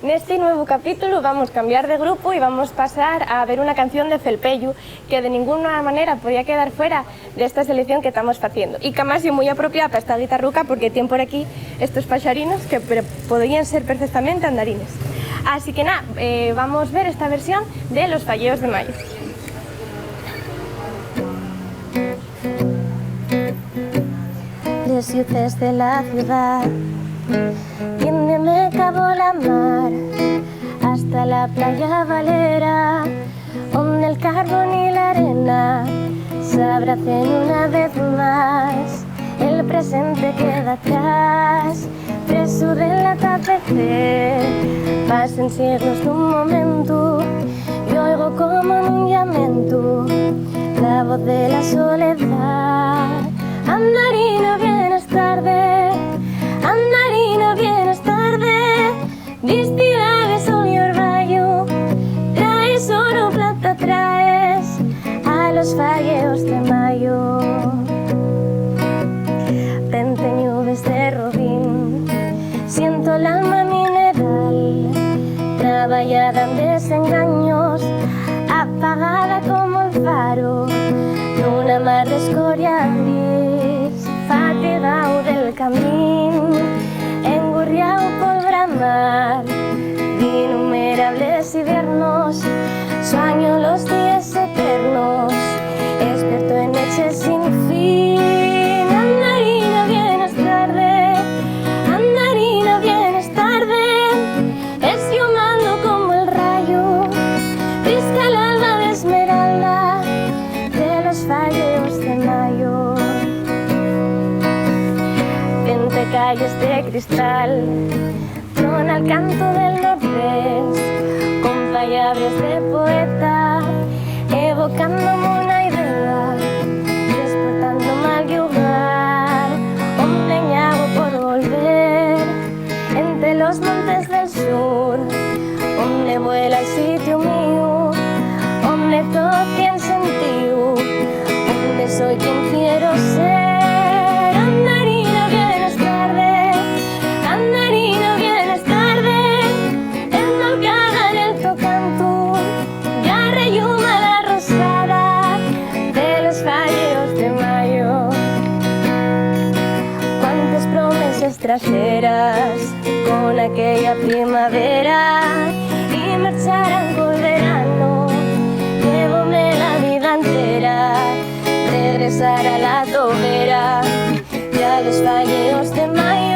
Neste nuevo capítulo vamos cambiar de grupo e vamos pasar a ver unha canción de Felpeyu que de ninguna maneira podía quedar fuera desta selección que estamos facendo e que máis é moi apropiada para esta guitarruca porque ten por aquí estos paxarinos que podían ser perfectamente andarines. Así que nada, vamos ver esta versión de Los falleos de mayo. Las luces de la ciudad tienden de Cabo la Mar hasta la playa Valera, donde el carbón y la arena se abracen una vez más. El presente queda atrás, preso del atardecer. Pasan siglos de un momento y oigo como en un llamento la voz de la soledad. Andarina, vienes tarde, Andarina, vienes tarde, vestida de sol y orvallo, traes oro, plata, traes a los falleos de mayo. 20 nubes de robín, siento el alma mineral, traballada en desengaños, apagada como el faro de una mar de escoria gris, fatigado del camino, engurriado por bramar de innumerables inviernos, sueño los días eternos, experto en noches sin fin. Andarina, vienes tarde, Andarina, vienes tarde, esfumando como el rayo, risca el alba de esmeralda de los falleos de mayo. 20 calles de cristal, trona el canto del nordés, con palabras de poeta, evocándome una idea, despertando mal lugar, un leñado por volver, entre los montes del sur, donde vuela el sitio mío, donde todo tiene sentido, donde soy quien quiero ser. Andarina, vienes tarde, Andarina, vienes tarde, enmarcada en el tocanto, ya relluma la rosada de los falleos de mayo. Cuántas promesas traseras con aquella primavera y marcharán con verano, llevóme la vida entera, regresar a la tobera y a los falleos de mayo.